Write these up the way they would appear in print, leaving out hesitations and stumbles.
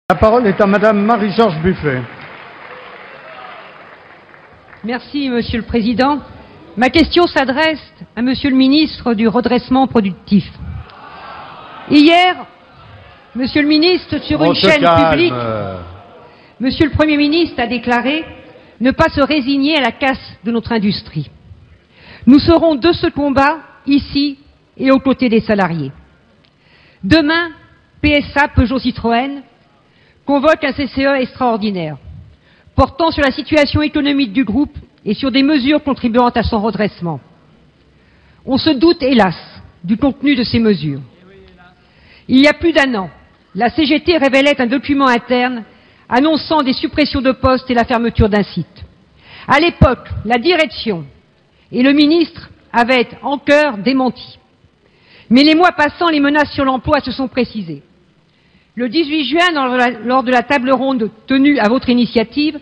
La parole est à Madame Marie-Georges Buffet. Merci, Monsieur le Président. Ma question s'adresse à Monsieur le ministre du Redressement productif. Hier, Monsieur le ministre, sur une chaîne publique, Monsieur le Premier ministre a déclaré ne pas se résigner à la casse de notre industrie. Nous serons de ce combat, ici et aux côtés des salariés. Demain, PSA, Peugeot Citroën, convoque un CCE extraordinaire, portant sur la situation économique du groupe et sur des mesures contribuant à son redressement. On se doute, hélas, du contenu de ces mesures. Il y a plus d'un an, la CGT révélait un document interne annonçant des suppressions de postes et la fermeture d'un site. À l'époque, la direction et le ministre avaient en cœur démenti. Mais les mois passant, les menaces sur l'emploi se sont précisées. Le 18 juin, lors de la table ronde tenue à votre initiative,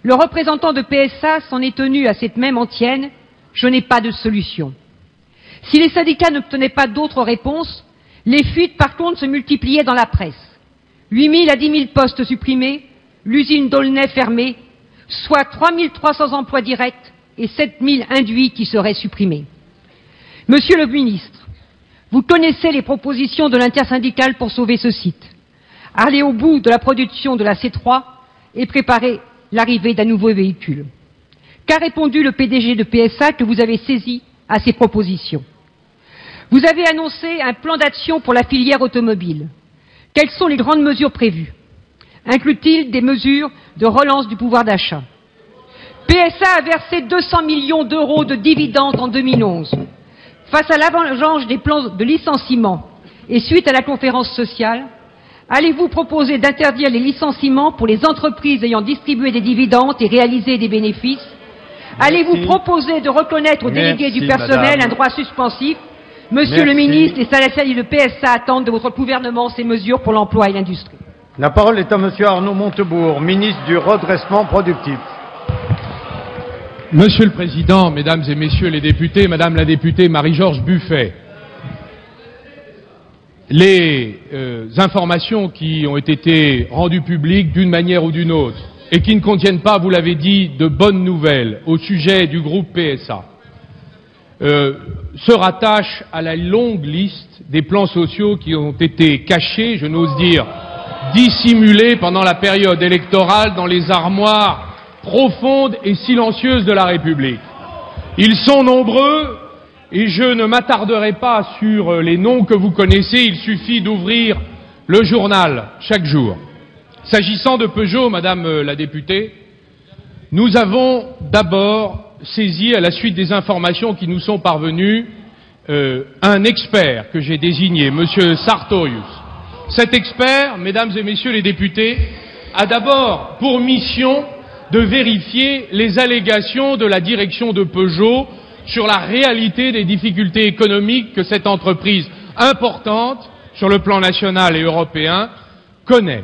le représentant de PSA s'en est tenu à cette même antienne « Je n'ai pas de solution ». Si les syndicats n'obtenaient pas d'autres réponses, les fuites par contre se multipliaient dans la presse. 8 000 à 10 000 postes supprimés, l'usine d'Aulnay fermée, soit 3 300 emplois directs et 7 000 induits qui seraient supprimés. Monsieur le ministre, vous connaissez les propositions de l'intersyndicale pour sauver ce site. Aller au bout de la production de la C3 et préparer l'arrivée d'un nouveau véhicule. Qu'a répondu le PDG de PSA que vous avez saisi à ces propositions? Vous avez annoncé un plan d'action pour la filière automobile. Quelles sont les grandes mesures prévues? Inclut-il des mesures de relance du pouvoir d'achat? PSA a versé 200 millions d'euros de dividendes en 2011. Face à l'avalanche des plans de licenciement et suite à la conférence sociale, allez-vous proposer d'interdire les licenciements pour les entreprises ayant distribué des dividendes et réalisé des bénéfices? Allez-vous proposer de reconnaître aux délégués du personnel un droit suspensif? Monsieur le ministre, les salariés de PSA attendent de votre gouvernement ces mesures pour l'emploi et l'industrie. La parole est à Monsieur Arnaud Montebourg, ministre du Redressement productif. Monsieur le Président, Mesdames et Messieurs les députés, Madame la députée Marie-Georges Buffet, les informations qui ont été rendues publiques d'une manière ou d'une autre et qui ne contiennent pas, vous l'avez dit, de bonnes nouvelles au sujet du groupe PSA se rattachent à la longue liste des plans sociaux qui ont été cachés, je n'ose dire dissimulés pendant la période électorale dans les armoires profondes et silencieuses de la République. Ils sont nombreux. Et je ne m'attarderai pas sur les noms que vous connaissez, il suffit d'ouvrir le journal chaque jour. S'agissant de Peugeot, Madame la députée, nous avons d'abord saisi, à la suite des informations qui nous sont parvenues, un expert que j'ai désigné, Monsieur Sartorius. Cet expert, Mesdames et Messieurs les députés, a d'abord pour mission de vérifier les allégations de la direction de Peugeot sur la réalité des difficultés économiques que cette entreprise importante, sur le plan national et européen, connaît.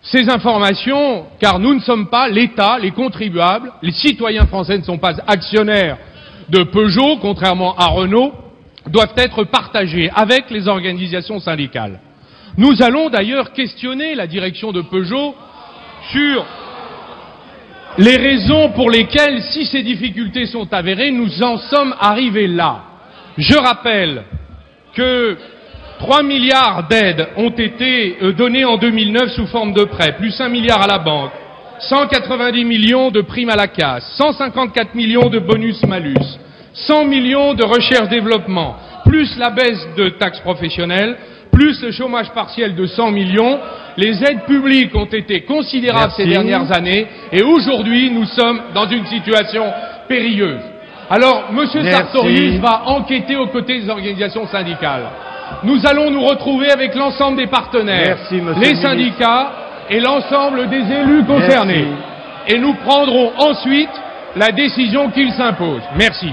Ces informations, car nous ne sommes pas l'État, les contribuables, les citoyens français ne sont pas actionnaires de Peugeot, contrairement à Renault, doivent être partagées avec les organisations syndicales. Nous allons d'ailleurs questionner la direction de Peugeot sur les raisons pour lesquelles, si ces difficultés sont avérées, nous en sommes arrivés là. Je rappelle que 3 milliards d'aides ont été données en 2009 sous forme de prêts, plus 1 milliard à la banque, 190 millions de primes à la casse, 154 millions de bonus-malus, 100 millions de recherche-développement, plus la baisse de taxes professionnelles, plus le chômage partiel de 100 millions. Les aides publiques ont été considérables ces dernières années et aujourd'hui nous sommes dans une situation périlleuse. Alors Monsieur Sartorius va enquêter aux côtés des organisations syndicales. Nous allons nous retrouver avec l'ensemble des partenaires, les syndicats et l'ensemble des élus concernés. Et nous prendrons ensuite la décision qu'il s'impose. Merci.